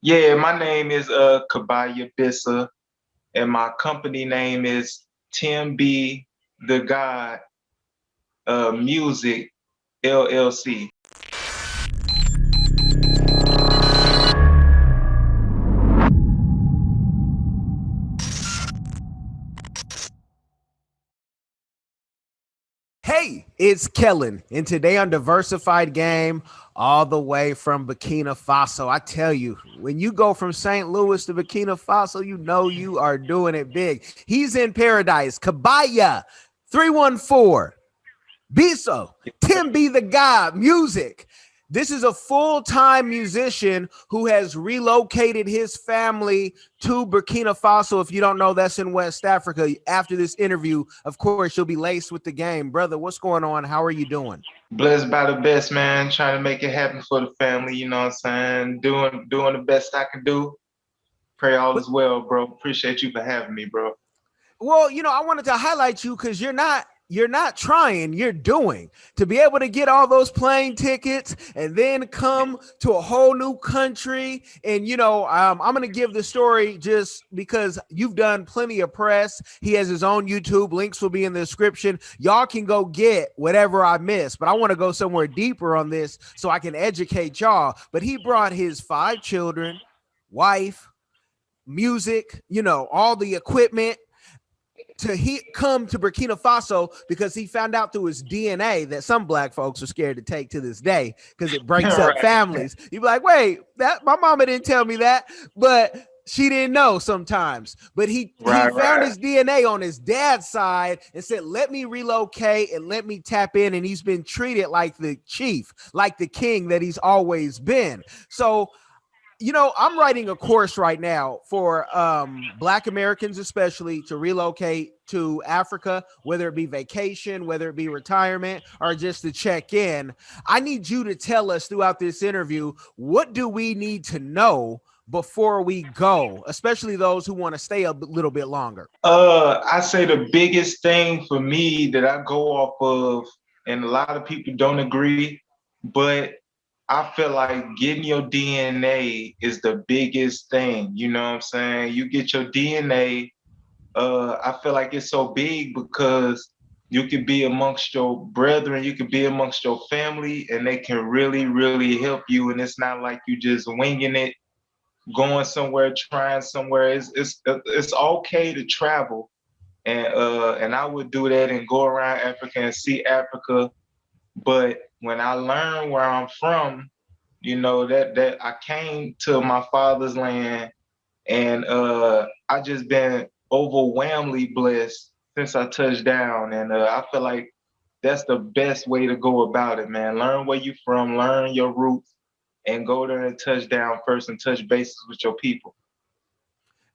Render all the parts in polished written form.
Yeah, my name is Kabadyah Bissa, and my company name is Tim B the God Music LLC. Hey, it's Kellen, and today on Diversified Game, all the way from Burkina Faso. I tell you, when you go from St. Louis to Burkina Faso, you know you are doing it big. He's in paradise. Kabadyah 314. Bissa, Tim B the God, music. This is a full-time musician who has relocated his family to Burkina Faso. If you don't know, that's in West Africa. After this interview, of course, you'll be laced with the game. Brother, what's going on? How are you doing? Blessed by the best, man. Trying to make it happen for the family. You know what I'm saying? Doing the best I can do. Pray all But is well, bro. Appreciate you for having me, bro. well, I wanted to highlight you because you're not trying, you're doing. To be able to get all those plane tickets and then come to a whole new country. And I'm gonna give the story just because you've done plenty of press. He has his own YouTube. Links will be in the description. Y'all can go get whatever I missed, but I want to go somewhere deeper on this so I can educate y'all. But he brought his 5 children, wife, music, all the equipment to come to Burkina Faso because he found out through his DNA that some black folks are scared to take to this day because it breaks up Right, families. You'd be like, wait, that my mama didn't tell me that, but she didn't know sometimes. But he right, found right. his DNA on his dad's side and said, let me relocate and let me tap in. And he's been treated like the chief, like the king that he's always been. So I'm writing a course right now for Black Americans, especially to relocate to Africa, whether it be vacation, whether it be retirement, or just to check in. I need you to tell us throughout this interview, what do we need to know before we go, especially those who want to stay a little bit longer? I say the biggest thing for me that I go off of, and a lot of people don't agree, but I feel like getting your DNA is the biggest thing. You know what I'm saying? You get your DNA. I feel like it's so big because you could be amongst your brethren, you could be amongst your family, and they can really, really help you. And it's not like you just winging it, going somewhere, trying somewhere. It's okay to travel, and I would do that and go around Africa and see Africa. But when I learned where I'm from, that I came to my father's land, and I just been overwhelmingly blessed since I touched down, and I feel like that's the best way to go about it, man. Learn where you from, learn your roots, and go there and touch down first and touch bases with your people.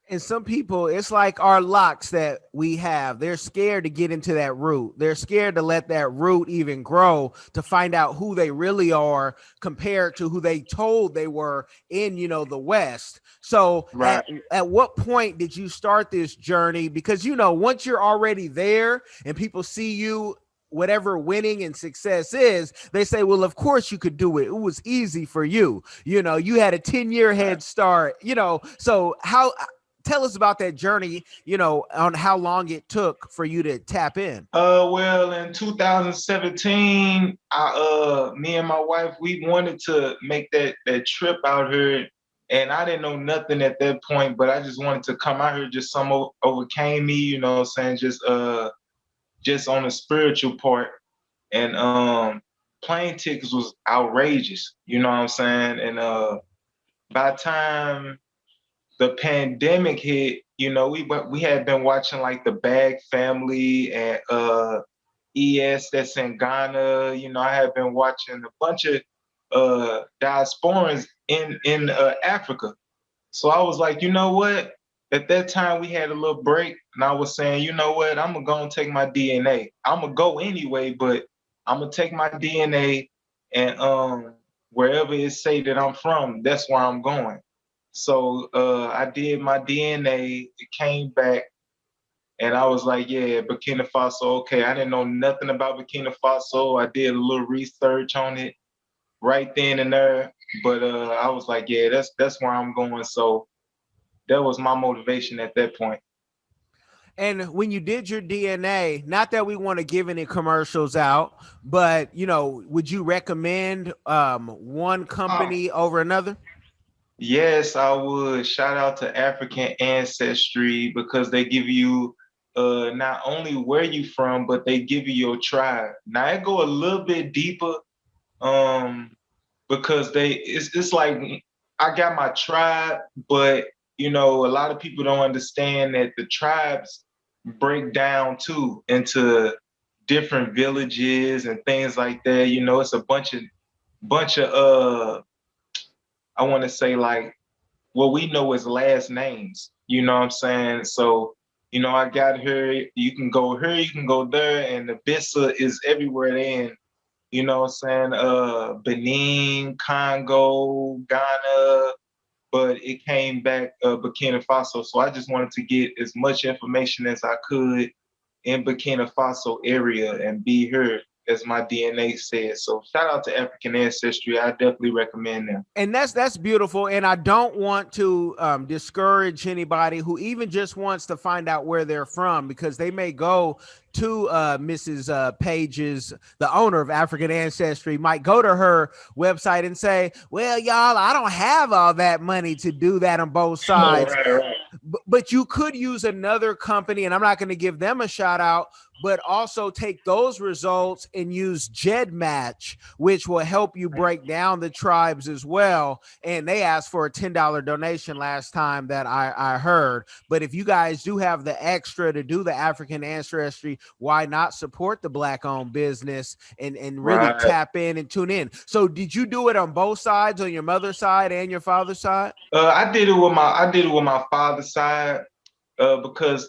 And some people, it's like our locks that we have. They're scared to get into that root. They're scared to let that root even grow to find out who they really are compared to who they told they were in, the West. So Right. at what point did you start this journey? Because, once you're already there and people see you, whatever winning and success is, they say, well, of course you could do it. It was easy for you. You had a 10-year head start, so how tell us about that journey, on how long it took for you to tap in. Well, in 2017, me and my wife, we wanted to make that trip out here, and I didn't know nothing at that point, but I just wanted to come out here. Just some overcame me, you know what I'm saying? Just on the spiritual part, and plane tickets was outrageous, you know what I'm saying? And by the time the pandemic hit, we had been watching like the Bag Family and ES that's in Ghana. I had been watching a bunch of diasporans in Africa. So I was like, you know what? At that time we had a little break, and I was saying, you know what? I'm gonna go and take my DNA. I'm gonna go anyway, but I'm gonna take my DNA, and wherever it say that I'm from, that's where I'm going. So I did my DNA. It came back, and I was like, yeah, Burkina Faso. Okay, I didn't know nothing about Burkina Faso. I did a little research on it right then and there. But I was like, yeah, that's where I'm going. So that was my motivation at that point. And when you did your DNA, not that we want to give any commercials out, but would you recommend one company over another? Yes, I would. Shout out to African Ancestry because they give you not only where you from, but they give you your tribe. Now I go a little bit deeper, um, because it's like I got my tribe, but a lot of people don't understand that the tribes break down too into different villages and things like that. It's a bunch of I want to say like what we know as last names. You know what I'm saying? So, I got her, you can go here, you can go there, and the Bissa is everywhere they in. You know what I'm saying? Benin, Congo, Ghana, but it came back Burkina Faso. So I just wanted to get as much information as I could in Burkina Faso area and be here, as my DNA says. So shout out to African Ancestry. I definitely recommend them. And that's beautiful. And I don't want to discourage anybody who even just wants to find out where they're from, because they may go to Mrs. Page's, the owner of African Ancestry, might go to her website and say, well, y'all, I don't have all that money to do that on both sides. Right. But you could use another company, and I'm not going to give them a shout out, but also take those results and use GEDmatch, which will help you break down the tribes as well. And they asked for a $10 donation last time that I heard. But if you guys do have the extra to do the African Ancestry, why not support the Black-owned business and really tap in and tune in? So did you do it on both sides, on your mother's side and your father's side? I did it with my father's side. Because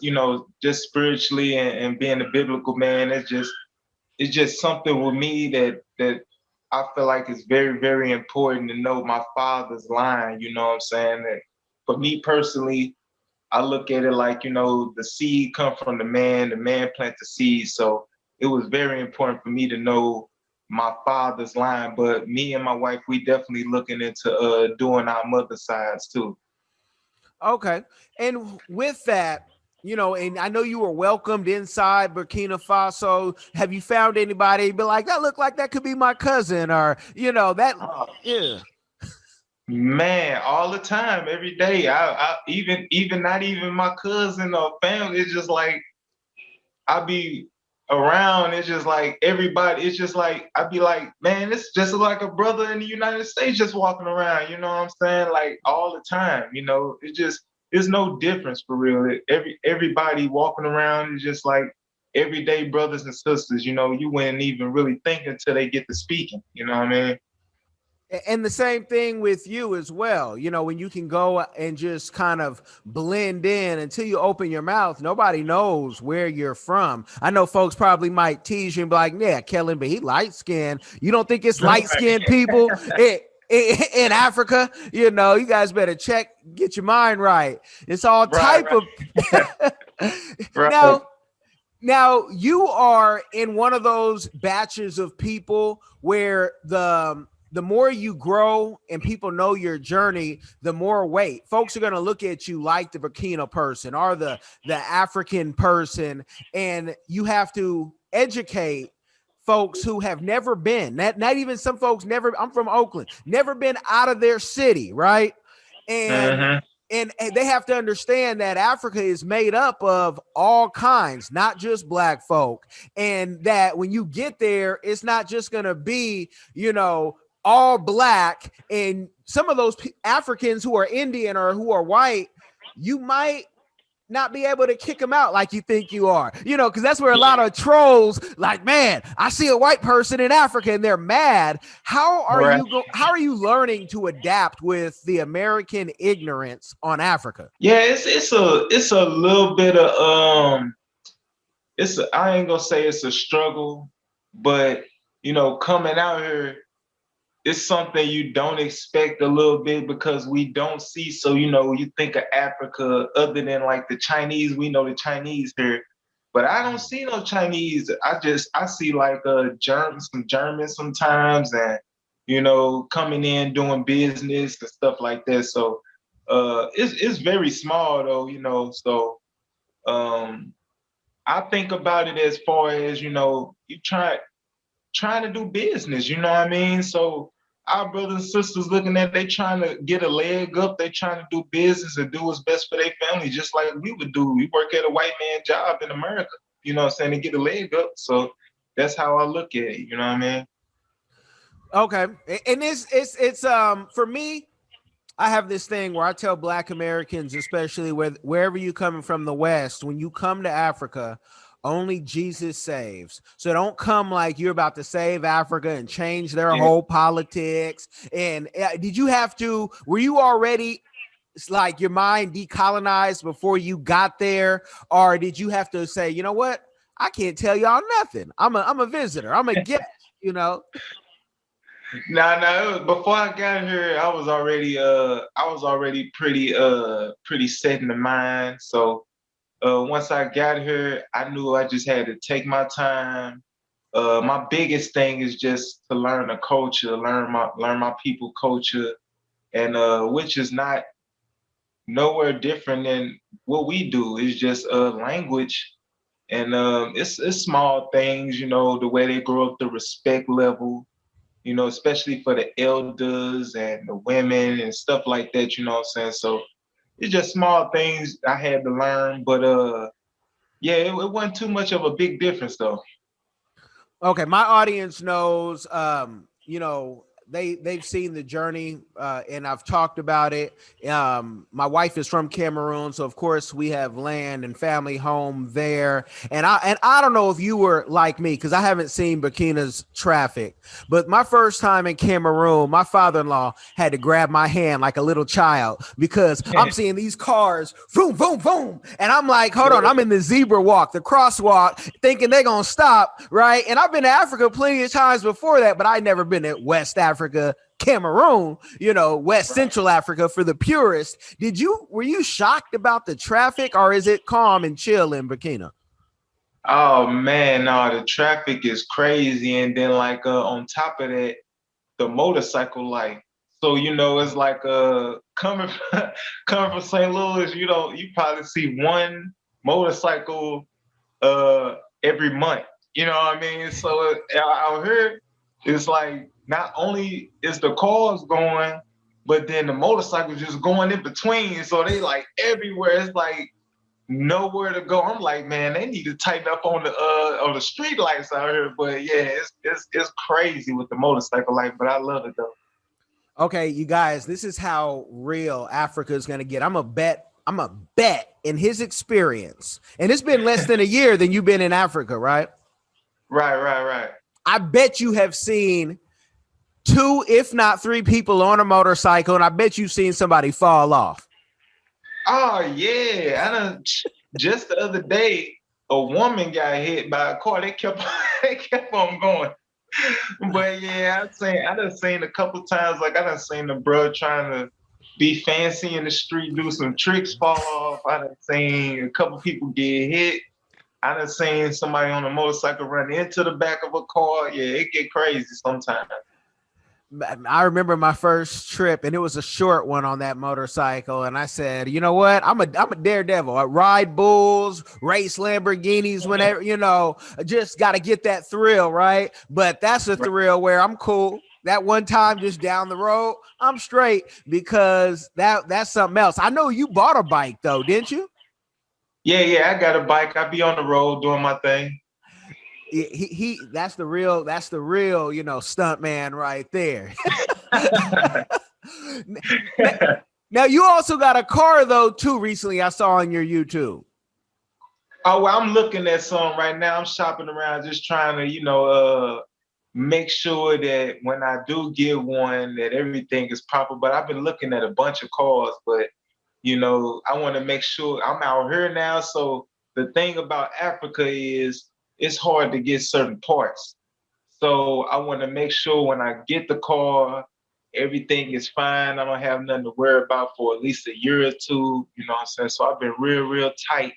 just spiritually and being a biblical man, it's just something with me that I feel like is very, very important to know my father's line. You know what I'm saying? That for me personally, I look at it like, the seed come from the man plant the seed. So it was very important for me to know my father's line. But me and my wife, we definitely looking into doing our mother's sides too. Okay. And with that, and I know you were welcomed inside Burkina Faso. Have you found anybody be like, that look like that could be my cousin, or, that, yeah. Man, all the time, every day. I even not even my cousin or family. It's just like I be around. It's just like everybody. It's just like I be like, man, it's just like a brother in the United States just walking around. You know what I'm saying? Like all the time. It's no difference for real. Everybody walking around is just like everyday brothers and sisters. You wouldn't even really think until they get to speaking. You know what I mean? And the same thing with you as well. When you can go and just kind of blend in until you open your mouth, nobody knows where you're from. I know folks probably might tease you and be like, yeah, Kellen, but he light skinned. You don't think it's light skinned people in Africa? You guys better get your mind right. It's all type of. Right. Now you are in one of those batches of people where the more you grow and people know your journey, the more weight folks are going to look at you like the Burkina person or the African person. And you have to educate folks who have never been, not even some folks never, I'm from Oakland, never been out of their city. Right. And they have to understand that Africa is made up of all kinds, not just Black folk. And that when you get there, it's not just going to be, all Black. And some of those Africans who are Indian or who are white, you might not be able to kick them out like you think you are, because that's where a lot of trolls like, man, I see a white person in Africa and they're mad. How are you learning to adapt with the American ignorance on Africa? Yeah, it's a little bit of I ain't gonna say it's a struggle, but coming out here, it's something you don't expect a little bit because we don't see. So, you think of Africa other than like the Chinese, we know the Chinese here, but I don't see no Chinese. I see like some Germans sometimes, and coming in, doing business and stuff like that. So it's very small though, so I think about it as far as, you trying to do business, you know what I mean? So our brothers and sisters looking at, they trying to get a leg up, they trying to do business and do what's best for their family, just like we would do. We work at a white man job in America, you know what I'm saying, to get a leg up. So that's how I look at it, you know what I mean? Okay. And it's for me, I have this thing where I tell Black Americans, especially wherever you coming from the West, when you come to Africa, only Jesus saves. So don't come like you're about to save Africa and change their whole politics. And were you already like your mind decolonized before you got there? Or did you have to say, you know what? I can't tell y'all nothing. I'm a visitor. I'm a guest, No. Before I got here, I was already pretty set in the mind. So once I got here, I knew I just had to take my time. My biggest thing is just to learn the culture, learn my people culture, and which is not nowhere different than what we do. It's just language, and it's small things, the way they grow up, the respect level, especially for the elders and the women and stuff like that, you know what I'm saying? So it's just small things I had to learn, but yeah, it wasn't too much of a big difference though. Okay, my audience knows, they've seen the journey, and I've talked about it. My wife is from Cameroon, so of course we have land and family home there. And I don't know if you were like me, because I haven't seen Burkina's traffic, but my first time in Cameroon, my father-in-law had to grab my hand like a little child because I'm seeing these cars, boom, boom, boom, and I'm like, hold on, I'm in the zebra walk, the crosswalk, thinking they're gonna stop, right? And I've been to Africa plenty of times before that, but I never been to West Africa, Cameroon, West Central Africa for the purist. Were you shocked about the traffic, or is it calm and chill in Burkina? Oh man, no, the traffic is crazy. And then like on top of that, the motorcycle life. So, it's like coming coming from St. Louis, you probably see one motorcycle every month. You know what I mean? So out here, it's like not only is the cars going, but then the motorcycles just going in between. So they like everywhere. It's like nowhere to go. I'm like, man, they need to tighten up on the street lights out here. But yeah, it's crazy with the motorcycle life, but I love it though. Okay, you guys, this is how real Africa is going to get. I'm a bet in his experience, and it's been less than a year than you've been in Africa, right? Right. I bet you have seen 2, if not 3 people on a motorcycle, and I bet you've seen somebody fall off. Oh yeah, just the other day, a woman got hit by a car. They kept on going. But yeah, I done seen a couple times, like I done seen the bro trying to be fancy in the street, do some tricks, fall off. I done seen a couple people get hit. I done seen somebody on a motorcycle run into the back of a car. Yeah, it get crazy sometimes. I remember my first trip, and it was a short one on that motorcycle. And I said, you know what? I'm a daredevil. I ride bulls, race Lamborghinis, whenever, just got to get that thrill, right? But that's a thrill where I'm cool. That one time just down the road, I'm straight, because that's something else. I know you bought a bike though, didn't you? Yeah, I got a bike. I be on the road doing my thing. That's the real, stunt man right there. Now you also got a car though too recently, I saw on your YouTube. Oh, well, I'm looking at some right now. I'm shopping around, just trying to, make sure that when I do get one, that everything is proper. But I've been looking at a bunch of cars, but I want to make sure I'm out here now. So the thing about Africa is it's hard to get certain parts. So I want to make sure when I get the car, everything is fine. I don't have nothing to worry about for at least a year or two. You know what I'm saying? So I've been real tight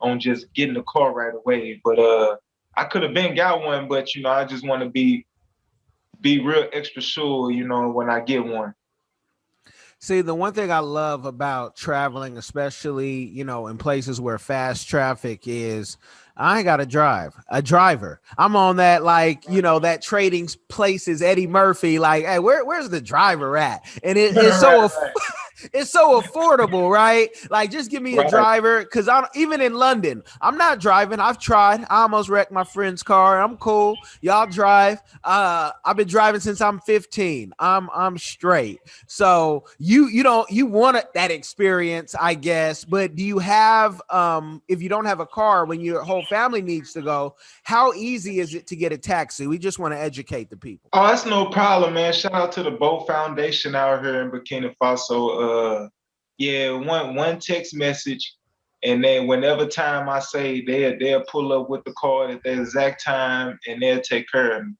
on just getting the car right away. But I could have been got one, but I just want to be be real extra sure, when I get one. See, the one thing I love about traveling, especially, in places where fast traffic is, I ain't got to drive. A driver. I'm on that, like, that trading places, Eddie Murphy, like, hey, where's the driver at? And it's Right, so right, it's so affordable, right? Like, just give me a right. driver. Cause I'm even in London, I'm not driving. I've tried. I almost wrecked my friend's car. I'm cool. Y'all drive. I've been driving since I'm 15. I'm straight. So you want that experience, I guess. But do you have if you don't have a car when your whole family needs to go, how easy is it to get a taxi? We just want to educate the people. Oh, that's no problem, man. Shout out to the Boat Foundation out here in Burkina Faso. Yeah, one text message, and then whenever time I say, they'll pull up with the car at the exact time, and they'll take care of me.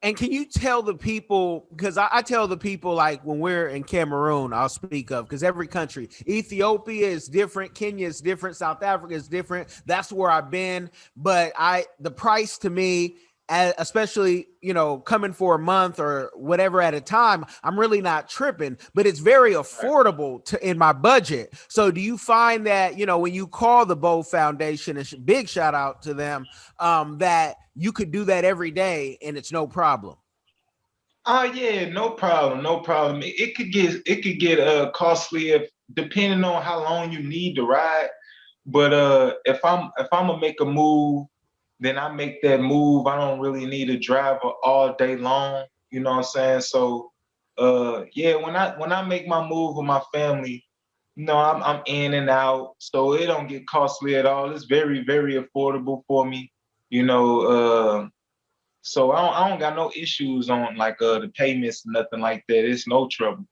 And can you tell the people, because I tell the people, like, when we're in Cameroon, I'll speak of, because every country, Ethiopia is different, Kenya is different, South Africa is different. That's where I've been. But the price to me, especially, coming for a month or whatever at a time, I'm really not tripping, but it's very affordable in my budget. So do you find that, when you call the Bow Foundation, and big shout out to them, that you could do that every day and it's no problem? Oh yeah, no problem, no problem. It could get costly if depending on how long you need to ride. But if I'm gonna make a move, then I make that move. I don't really need a driver all day long. You know what I'm saying? So yeah, when I make my move with my family, I'm in and out, so it don't get costly at all. It's very, very affordable for me. You know, so I don't got no issues on like the payments, nothing like that. It's no trouble.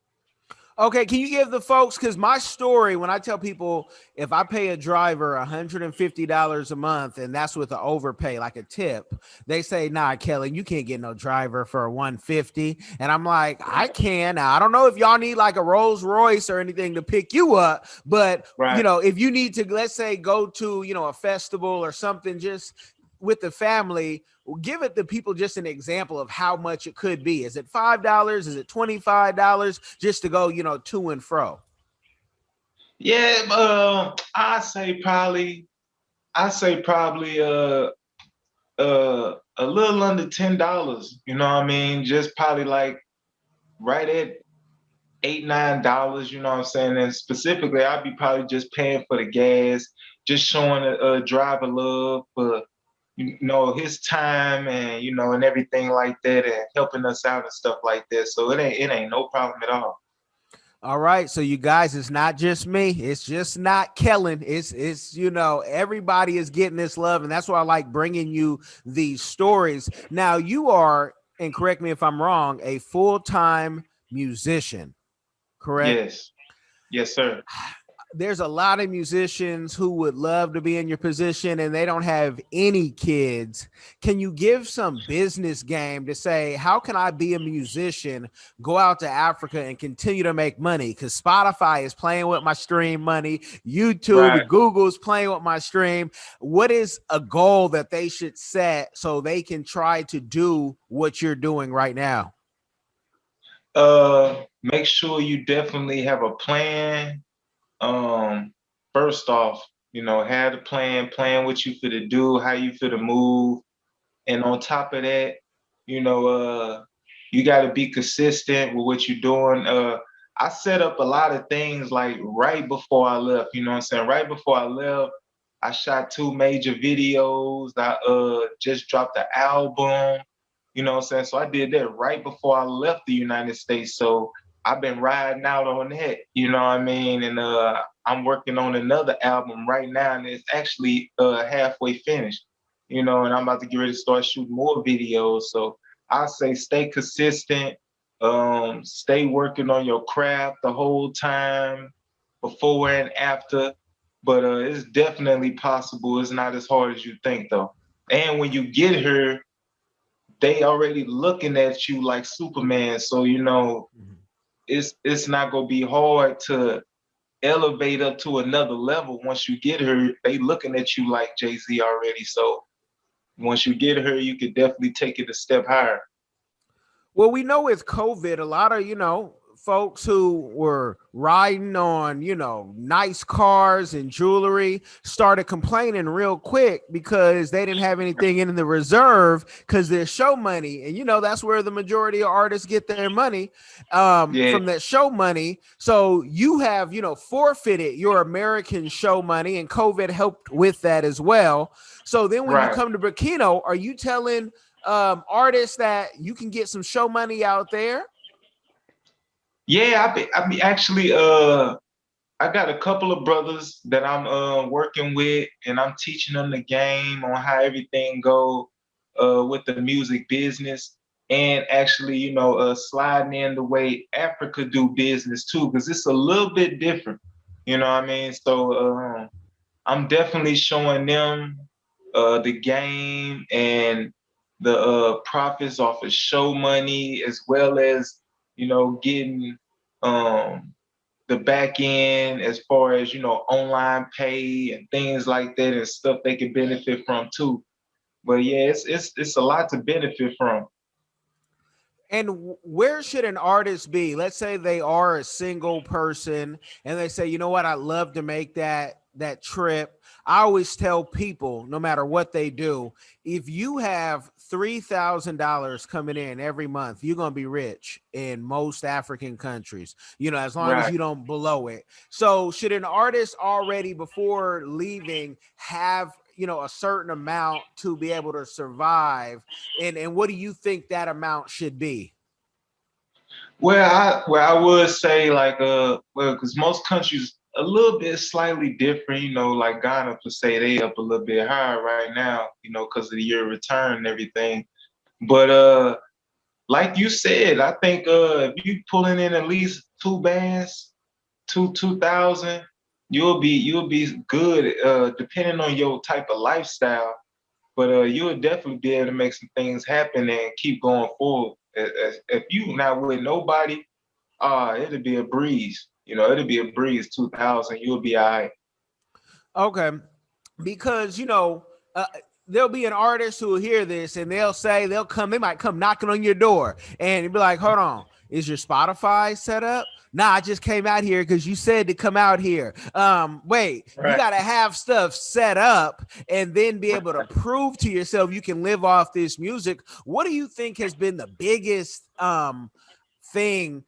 Okay, can you give the folks, because my story, when I tell people if I pay a driver $150 a month and that's with an overpay, like a tip, they say, nah, Kellen, you can't get no driver for 150. And I'm like, I can. Now, I don't know if y'all need like a Rolls Royce or anything to pick you up, but Right. if you need to, let's say, go to, a festival or something, just with the family, give it the people just an example of how much it could be. Is it $5? Is it $25 just to go, to and fro? Yeah, I say probably a little under $10. You know what I mean? Just probably like right at $8, $9. You know what I'm saying? And specifically, I'd be probably just paying for the gas, just showing a driver love for his time and and everything like that, and helping us out and stuff like that. So it ain't no problem at all. All right, so you guys, it's not just me. It's just not Kellen. It's everybody is getting this love, and that's why I like bringing you these stories. Now you are, and correct me if I'm wrong, a full-time musician, correct? Yes, yes, sir. There's a lot of musicians who would love to be in your position and they don't have any kids. Can you give some business game to say, how can I be a musician, go out to Africa and continue to make money? Because Spotify is playing with my stream money, Right. YouTube, Google's playing with my stream. What is a goal that they should set so they can try to do what you're doing right now? Make sure you definitely have a plan. Um, First off, have the plan what you fit to do, how you fit to move. And on top of that, you know, you got to be consistent with what you're doing. I set up a lot of things like right before I left, you know what I'm saying? Right before I left, I shot two major videos. I just dropped the album, you know what I'm saying? So I did that right before I left the United States. So I've been riding out on that, you know what I mean? And I'm working on another album right now, and it's actually halfway finished, and I'm about to get ready to start shooting more videos. So I say stay consistent, stay working on your craft the whole time, before and after. But it's definitely possible. It's not as hard as you think, though. And when you get here, they already looking at you like Superman. So it's not gonna be hard to elevate up to another level. Once you get here, they looking at you like Jay-Z already. So once you get her, you could definitely take it a step higher. Well, we know with COVID, a lot of, folks who were riding on, nice cars and jewelry started complaining real quick because they didn't have anything in the reserve because there's show money. And, that's where the majority of artists get their money Yeah, from that show money. So you have, forfeited your American show money, and COVID helped with that as well. So then when you right. come to Burkina, are you telling artists that you can get some show money out there? Yeah, I be actually I got a couple of brothers that I'm working with, and I'm teaching them the game on how everything go with the music business, and actually, sliding in the way Africa do business too, because it's a little bit different. You know what I mean? So I'm definitely showing them the game and the profits off of show money, as well as getting um, the back end as far as online pay and things like that and stuff they can benefit from too. But yeah, it's a lot to benefit from. And where should an artist be? Let's say they are a single person and they say, you know what, I'd love to make that trip. I always tell people, no matter what they do, if you have $3,000 coming in every month, you're gonna be rich in most African countries. As long as Right. you don't blow it. So, should an artist already before leaving have a certain amount to be able to survive? And what do you think that amount should be? Well, I would say like because most countries a little bit slightly different, like Ghana per se, they up a little bit higher right now, because of the year return and everything. But like you said, I think if you pulling in at least two bands, 2,000, you'll be good, depending on your type of lifestyle. But you'll definitely be able to make some things happen and keep going forward. If you not with nobody, it'll be a breeze. It'll be a breeze. 2,000, you'll be all right. Okay, because there'll be an artist who will hear this and they might come knocking on your door and you'll be like, hold on, is your Spotify set up? Nah, I just came out here because you said to come out here. Wait, you Right. got to have stuff set up and then be able to prove to yourself you can live off this music. What do you think has been the biggest thing,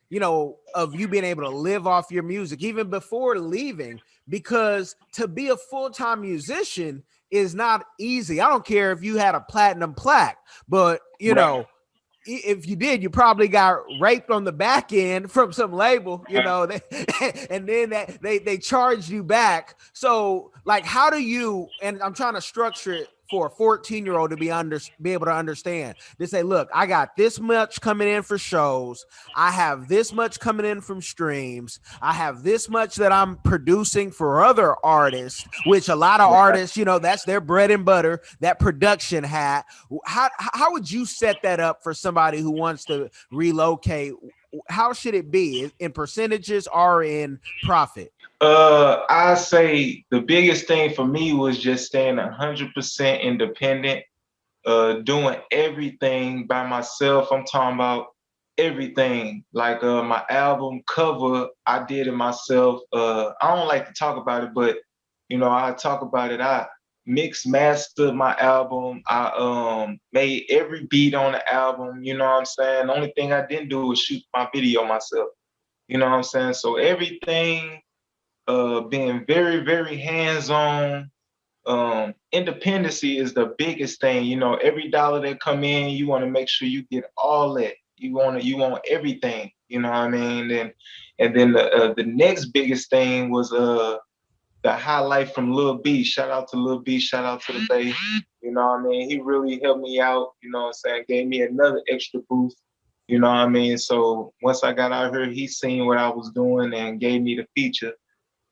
of you being able to live off your music even before leaving? Because to be a full-time musician is not easy. I don't care if you had a platinum plaque, but Right. if you did, you probably got raped on the back end from some label, and then they charged you back. So, like, how do you? And I'm trying to structure it for a 14-year-old to be able to understand. They say, look, I got this much coming in for shows. I have this much coming in from streams. I have this much that I'm producing for other artists, which a lot of Right. artists, that's their bread and butter, that production hat. How would you set that up for somebody who wants to relocate? How should it be in percentages or in profit? I say the biggest thing for me was just staying 100% independent, doing everything by myself. I'm talking about everything. Like my album cover, I did it myself. I don't like to talk about it, but I talk about it. I mix mastered my album. I made every beat on the album. You know what I'm saying? The only thing I didn't do was shoot my video myself. You know what I'm saying? So everything, being very, very hands-on. Independency is the biggest thing. Every dollar that come in, you want to make sure you get all that. You want everything. You know what I mean? And then the next biggest thing was the highlight from Lil B. Shout out to Lil B. Shout out to the Bay. You know what I mean? He really helped me out. You know what I'm saying? Gave me another extra boost. You know what I mean? So once I got out here, he seen what I was doing and gave me the feature.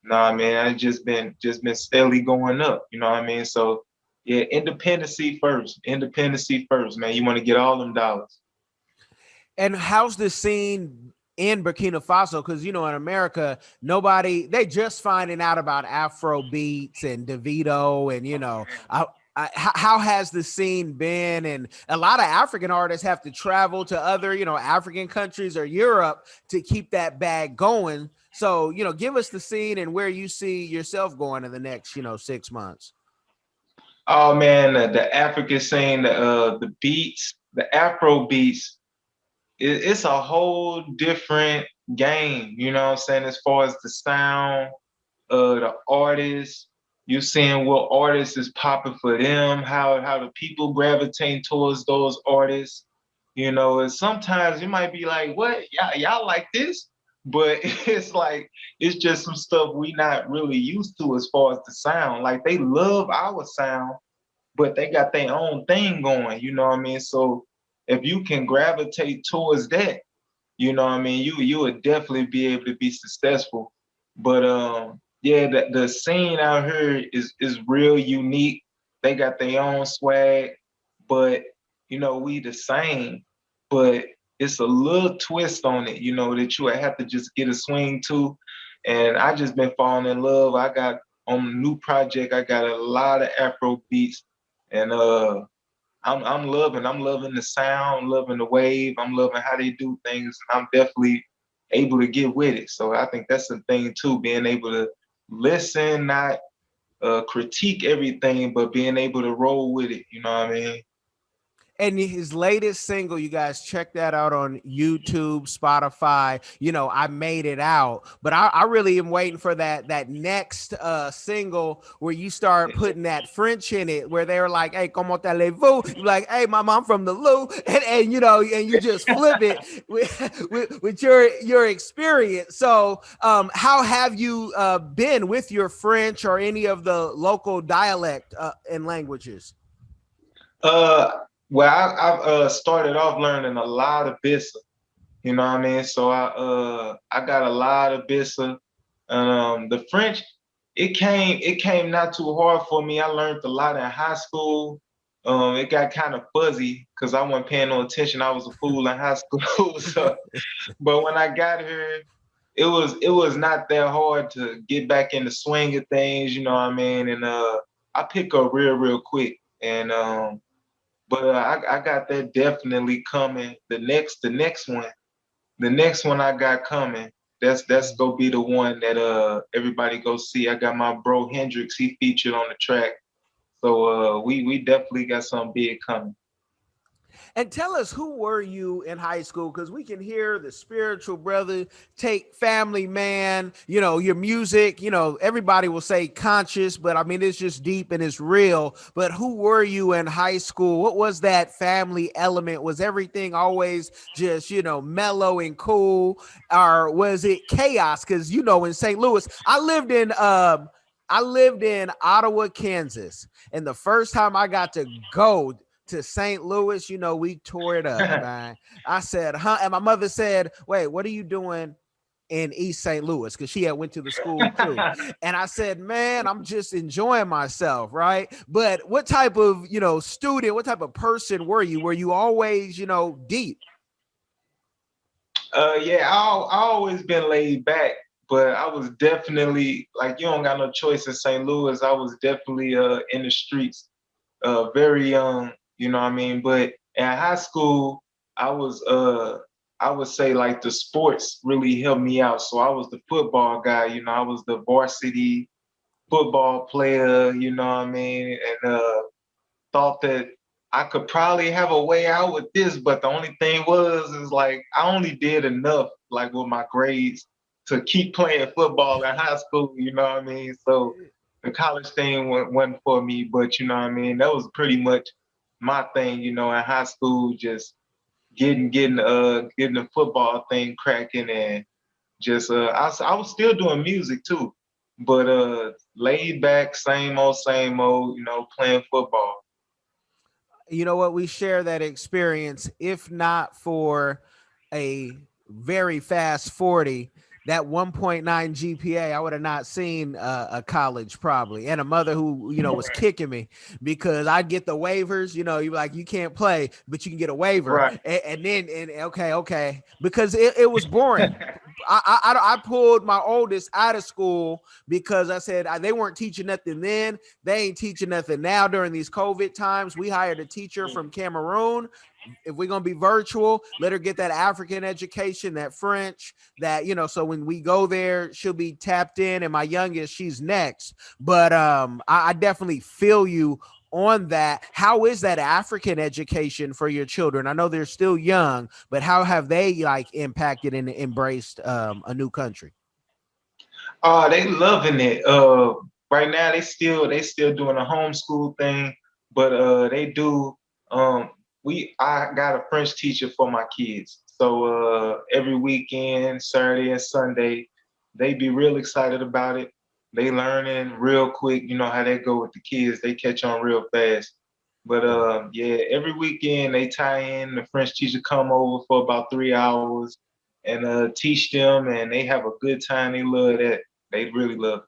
Nah, man, I just been steadily going up. You know what I mean? So yeah, independency first. Independency first, man. You want to get all them dollars. And how's the scene in Burkina Faso? Because in America, they just finding out about Afro beats and Davido, and how has the scene been? And a lot of African artists have to travel to other, African countries or Europe to keep that bag going. So, give us the scene and where you see yourself going in the next, 6 months. Oh man, the African scene, the beats, the Afro beats, it's a whole different game. You know what I'm saying? As far as the sound, the artists, you seeing what artists is popping for them, how the people gravitate towards those artists. And sometimes you might be like, what? Y'all like this? But it's like, it's just some stuff we not really used to as far as the sound. Like they love our sound, but they got their own thing going, you know what I mean? So if you can gravitate towards that, you know what I mean, you would definitely be able to be successful. But yeah, the scene out here is real unique. They got their own swag, but we the same, but it's a little twist on it, that you would have to just get a swing to. And I just been falling in love. I got on a new project, I got a lot of Afro beats, and I'm loving the sound, loving the wave, I'm loving how they do things. I'm definitely able to get with it. So I think that's the thing too, being able to listen, not critique everything, but being able to roll with it. You know what I mean? And his latest single, you guys check that out on YouTube, Spotify. I made it out, but I really am waiting for that next single where you start putting that French in it, where they're like, "Hey, comment allez-vous?" You're like, "Hey, my mom from the Lou," and you just flip it with your experience. So, how have you been with your French or any of the local dialect and languages? Well, I've started off learning a lot of Bissa. You know what I mean? So I got a lot of Bissa. The French, it came not too hard for me. I learned a lot in high school. It got kind of fuzzy because I wasn't paying no attention. I was a fool in high school. So, but when I got here, it was not that hard to get back in the swing of things. You know what I mean? And I pick up real quick. And but I got that definitely coming. The next one I got coming. That's gonna be the one that everybody go see. I got my bro Hendrix. He featured on the track. So we definitely got something big coming. And tell us, who were you in high school? Because we can hear the spiritual brother, take family man, your music, everybody will say conscious, but I mean, it's just deep and it's real. But who were you in high school? What was that family element? Was everything always just, mellow and cool? Or was it chaos? Because, in St. Louis, I lived in Ottawa, Kansas. And the first time I got to go to St. Louis, we tore it up, man. I said, huh? And my mother said, wait, what are you doing in East St. Louis? Because she had went to the school too. And I said, man, I'm just enjoying myself, right? But what type of, student, what type of person were you? Were you always, deep? Yeah, I always been laid back, but I was definitely like, you don't got no choice in St. Louis. I was definitely in the streets, very young, you know what I mean? But in high school, I would say like the sports really helped me out. So I was the football guy, I was the varsity football player, you know what I mean? And thought that I could probably have a way out with this, but the only thing is like I only did enough like with my grades to keep playing football in high school, you know what I mean? So the college thing wasn't for me, but you know what I mean? That was pretty much my thing, in high school, just getting the football thing cracking, and just I was still doing music too, but laid back, same old, playing football. You know what? We share that experience, if not for a very fast 40. that 1.9 GPA, I would have not seen a college probably, and a mother who, you know, was kicking me because I'd get the waivers. You know, you're like, you can't play, but you can get a waiver, Right. and okay, because it was boring. I pulled my oldest out of school because I said they weren't teaching nothing then. They ain't teaching nothing now during these COVID times. We hired a teacher from Cameroon. If we're going to be virtual, let her get that African education, that French, that, you know, so when we go there, she'll be tapped in. And my youngest, she's next. But I definitely feel you on that. How is that African education for your children? I know they're still young, but how have they like impacted and embraced a new country? Oh, they loving it. Right now they still doing a homeschool thing, but they do. Um, I got a French teacher for my kids, so every weekend, Saturday and Sunday, they be real excited about it. They learning real quick. You know how they go with the kids; they catch on real fast. But yeah, every weekend they tie in. The French teacher come over for about 3 hours and teach them, and they have a good time. They love that. They really love it.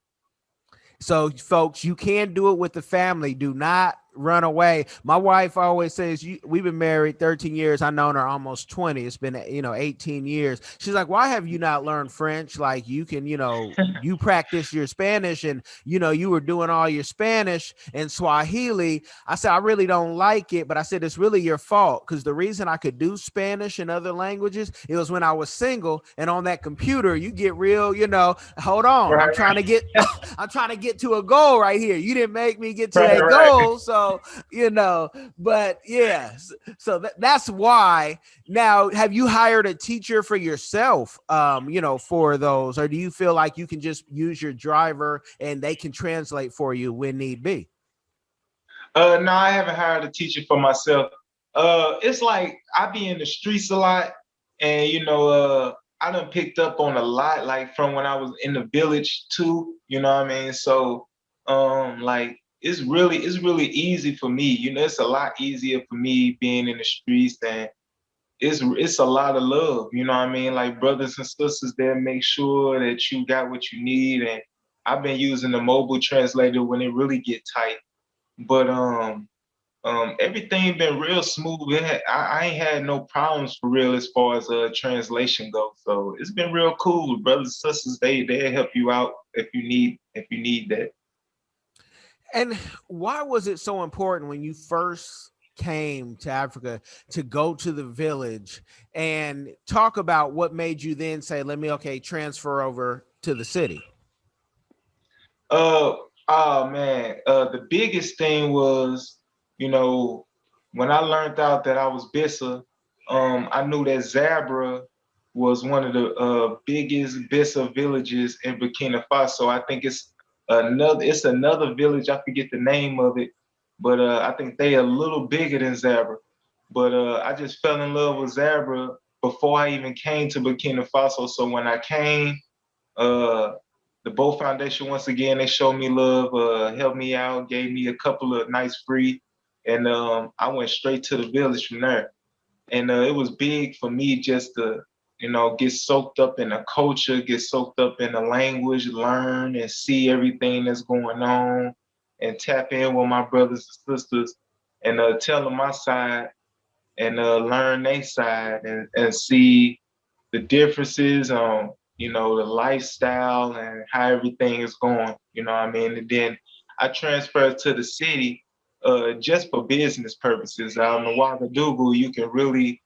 So, folks, you can do it with the family. Do not run away. My wife always says, we've been married 13 years. I've known her almost 20. It's been, 18 years. She's like, why have you not learned French? Like, you can, you practice your Spanish, and, you were doing all your Spanish and Swahili. I said, I really don't like it, but I said, it's really your fault. Because the reason I could do Spanish and other languages, it was when I was single, and on that computer, you get real, hold on. Right, I'm trying to get, I'm trying to get to a goal right here. You didn't make me get to right, a right. goal. So, but yeah, so that's why. Now, have you hired a teacher for yourself, for those, or do you feel like you can just use your driver and they can translate for you when need be? No, I haven't hired a teacher for myself. It's like I be in the streets a lot, and I done picked up on a lot, like from when I was in the village too. You know what I mean? So, like it's really easy for me. It's a lot easier for me being in the streets, and it's a lot of love. You know what I mean? Like brothers and sisters there make sure that you got what you need, and I've been using the mobile translator when it really get tight. But everything been real smooth. I ain't had no problems for real as far as translation goes. So it's been real cool. Brothers and sisters, they help you out if you need that. And why was it so important when you first came to Africa to go to the village, and talk about what made you then say, let me, transfer over to the city? Uh oh man. The biggest thing was, you know, when I learned out that I was Bissa, I knew that Zabra was one of the biggest Bissa villages in Burkina Faso. I think it's another village, I forget the name of it, but I think they a little bigger than Zabra. But I just fell in love with Zabra before I even came to Burkina Faso. So when I came, uh, the Bow Foundation, once again, they showed me love, helped me out, gave me a couple of nights free, and I went straight to the village from there. And it was big for me just to, get soaked up in the culture, get soaked up in the language, learn and see everything that's going on, and tap in with my brothers and sisters, and tell them my side, and learn their side, and see the differences on, the lifestyle and how everything is going, you know what I mean? And then I transferred to the city just for business purposes. Out in Ouagadougou, you can really,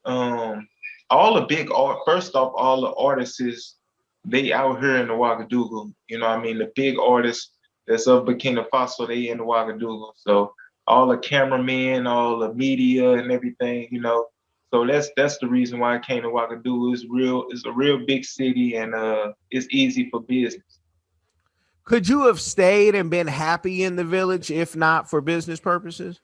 um, all the big art, first off, all the artists, they out here in the Ouagadougou, you know what I mean? The big artists that's of Burkina Faso, they in the Ouagadougou. So all the cameramen, all the media and everything, so that's the reason why I came to Ouagadougou. It's a real big city, and it's easy for business. Could you have stayed and been happy in the village if not for business purposes?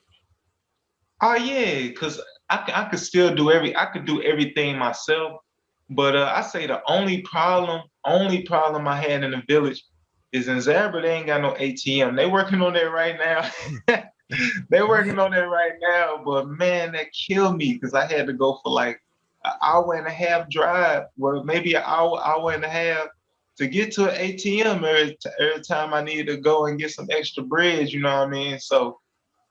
Oh yeah, because I could do everything myself. But I say the only problem I had in the village is in Zabra, they ain't got no ATM. They working on that right now. They working on that right now, but man, that killed me because I had to go for like an hour and a half drive, well, maybe an hour and a half to get to an ATM every time I needed to go and get some extra bread, you know what I mean? So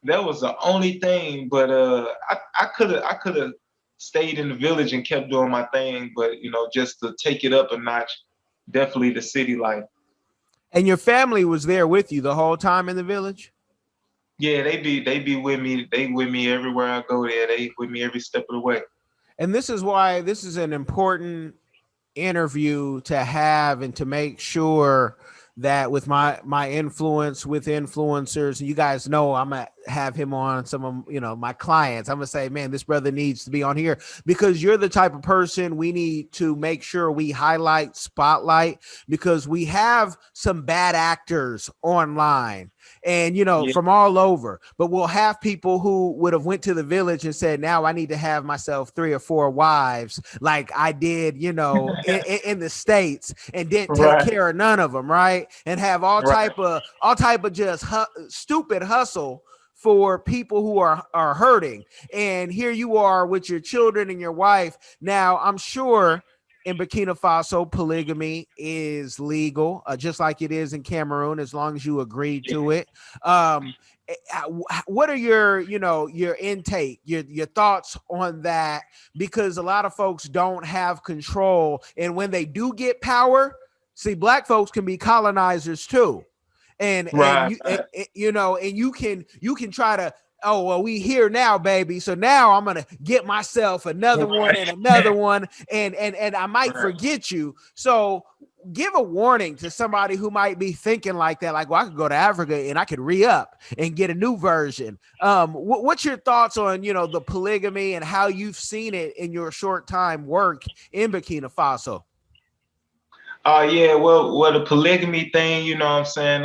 that was the only thing. But I could have stayed in the village and kept doing my thing, but just to take it up a notch, definitely the city life. And your family was there with you the whole time in the village? Yeah, they be with me. They with me everywhere I go there. They with me every step of the way. And this is why this is an important interview to have, and to make sure that with my influence with influencers, and you guys know I'm gonna have him on some of my clients. I'm gonna say, man, this brother needs to be on here, because you're the type of person we need to make sure we highlight, spotlight, because we have some bad actors online and Yeah. from all over, but we'll have people who would have went to the village and said, now I need to have myself 3 or 4 wives like I did in the States, and didn't take Right. care of none of them, right? And have all Right. type of just stupid hustle for people who are hurting. And here you are with your children and your wife. Now, I'm sure in Burkina Faso, polygamy is legal, just like it is in Cameroon, as long as you agree to it. What are your intake, your thoughts on that? Because a lot of folks don't have control, and when they do get power, see, black folks can be colonizers too, and Right. and you can try to, oh well, we here now, baby, so now I'm gonna get myself another one and another one, and I might forget you. So give a warning to somebody who might be thinking like that, like, well, I could go to Africa and I could re-up and get a new version. What's your thoughts on the polygamy and how you've seen it in your short time work in Burkina Faso? Yeah, well, the polygamy thing, you know what I'm saying?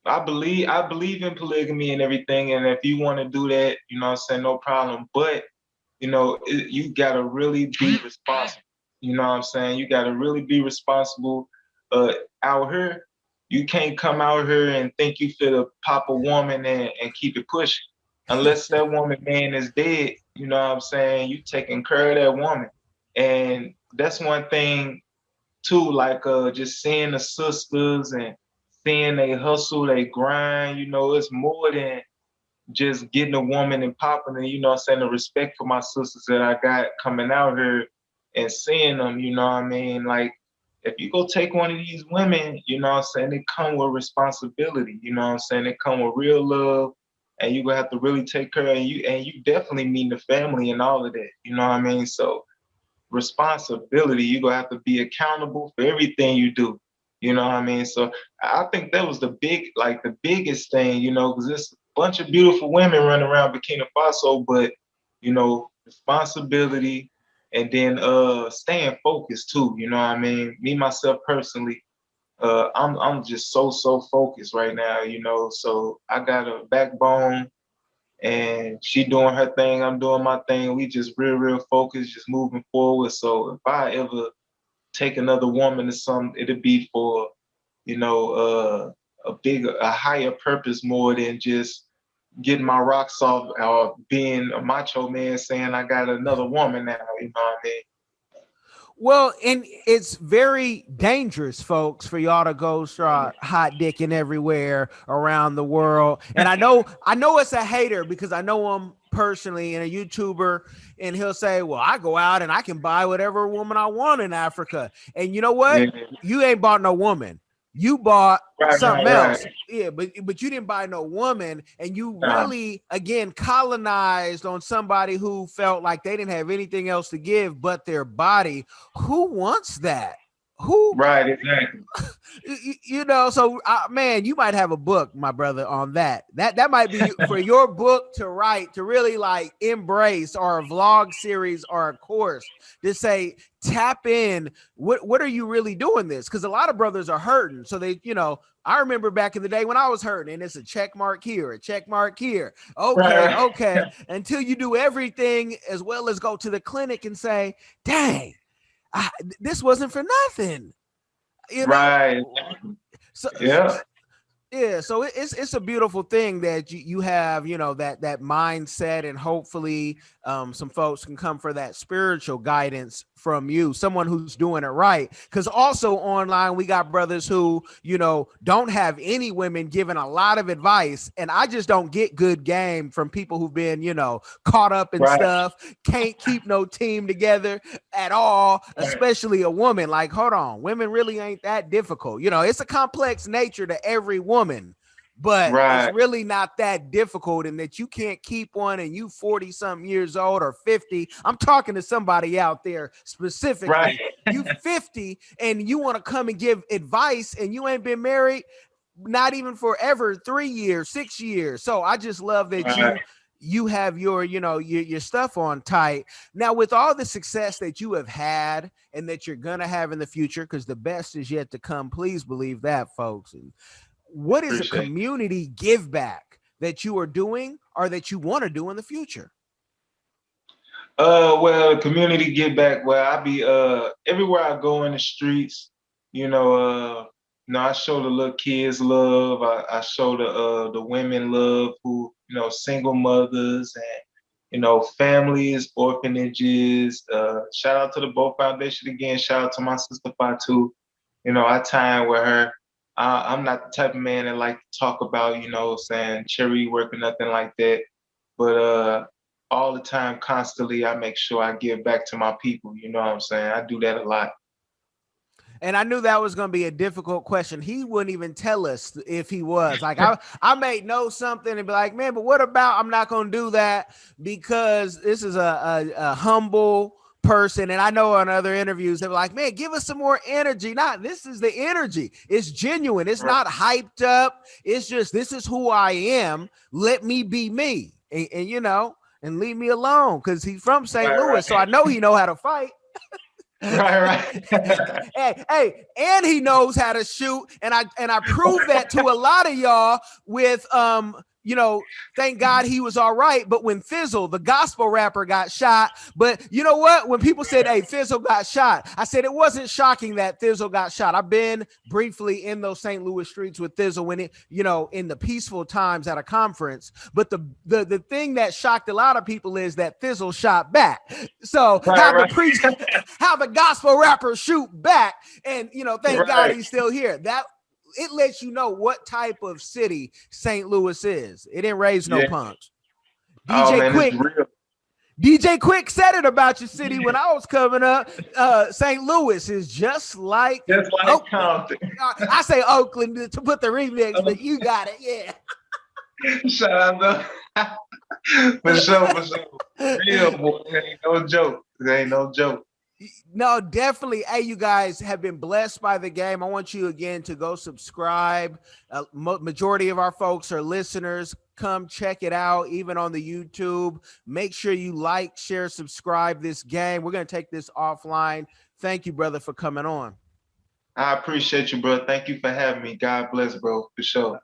I believe in polygamy and everything, and if you want to do that, you know what I'm saying, no problem. But you gotta really be responsible. You know what I'm saying? You gotta really be responsible. Out here, you can't come out here and think you fit to pop a woman and keep it pushing. Unless that woman man is dead, you know what I'm saying? You taking care of that woman. And that's one thing too, like just seeing the sisters and seeing they hustle, they grind, it's more than just getting a woman and popping and what I'm saying, the respect for my sisters that I got coming out here and seeing them, you know what I mean? Like if you go take one of these women, you know what I'm saying, they come with responsibility, you know what I'm saying? They come with real love, and you're gonna have to really take care of you, and you definitely meet the family and all of that, you know what I mean? So responsibility. You're gonna have to be accountable for everything you do. You know what I mean? So I think that was the biggest thing, because there's a bunch of beautiful women running around Burkina Faso, but responsibility, and then staying focused too. You know what I mean? Me myself personally, I'm just so focused right now, so I got a backbone, and she doing her thing, I'm doing my thing. We just real focused, just moving forward. So if I ever take another woman to something, it'll be for, a higher purpose more than just getting my rocks off or being a macho man saying I got another woman now, you know what I mean? Well, and it's very dangerous, folks, for y'all to go start hot dicking everywhere around the world. And I know it's a hater, because I know him personally and a YouTuber, and he'll say, well, I go out and I can buy whatever woman I want in Africa. And you know what? Yeah. You ain't bought no woman. You bought something else. Right. Yeah, but you didn't buy no woman, and you Nah. really, again, colonized on somebody who felt like they didn't have anything else to give but their body. Who wants that? Who? Right, exactly. So man, you might have a book, my brother, on that. That might be for your book to write, to really like embrace, or a vlog series or a course to say, tap in. What are you really doing this? Because a lot of brothers are hurting. So they, I remember back in the day when I was hurting, and it's a check mark here, a check mark here. Okay, okay. Until you do everything, as well as go to the clinic and say, dang, this wasn't for nothing. Right. So Yeah. Yeah, so it's a beautiful thing that you have, you know, that mindset, and hopefully some folks can come for that spiritual guidance from you, someone who's doing it right. Because also online we got brothers who, you know, don't have any women giving a lot of advice, and I just don't get good game from people who've been, you know, caught up in Right. stuff, can't keep no team together at all, especially a woman. Like, hold on, women really ain't that difficult. You know, it's a complex nature to every woman, but it's Right. really not that difficult, and that you can't keep one and you 40 something years old or 50. I'm talking to somebody out there specifically. Right. You 50 and you want to come and give advice, and you ain't been married not even forever, 3 years, 6 years. So I just love that Right. you have your, you know, your stuff on tight. Now, with all the success that you have had and that you're gonna have in the future, because the best is yet to come, please believe that, folks. And what is a Appreciate it. community give back that you are doing or that you want to do in the future? Well, community give back. Well, I be everywhere I go in the streets, I show the little kids love. I show the women love who, single mothers and, families, orphanages. Shout out to the Bow Foundation again. Shout out to my sister Fatu. I time with her. I'm not the type of man that like to talk about, saying charity work or nothing like that. But all the time, constantly, I make sure I give back to my people. You know what I'm saying? I do that a lot. And I knew that was going to be a difficult question. He wouldn't even tell us if he was. Like, I may know something and be like, man, but what about, I'm not going to do that because this is a humble person. And I know on other interviews, they're like, man, give us some more energy. This is the energy. It's genuine. It's not hyped up. It's just, this is who I am. Let me be me. And leave me alone, because he's from St. Louis. So I know he know how to fight. Right. hey, and he knows how to shoot, and I proved that to a lot of y'all with thank God he was all right. But when Fizzle, the gospel rapper, got shot, but you know what? When people said, hey, Fizzle got shot, I said it wasn't shocking that Fizzle got shot. I've been briefly in those St. Louis streets with Fizzle when in the peaceful times at a conference. But the thing that shocked a lot of people is that Fizzle shot back. So how the gospel rapper shoot back, and thank God he's still here. That it lets you know what type of city St. Louis is. It didn't raise no punks. DJ Quick said it about your city when I was coming up. St. Louis is just like Compton. I say Oakland to put the remix, but you got it, yeah. Shout out for sure. Real boy, it ain't no joke. It ain't no joke. No, definitely. Hey, you guys have been blessed by the game. I want you again to go subscribe. Majority of our folks are listeners. Come check it out, even on the YouTube. Make sure you like, share, subscribe this game. We're going to take this offline. Thank you, brother, for coming on. I appreciate you, bro. Thank you for having me. God bless, bro, for sure.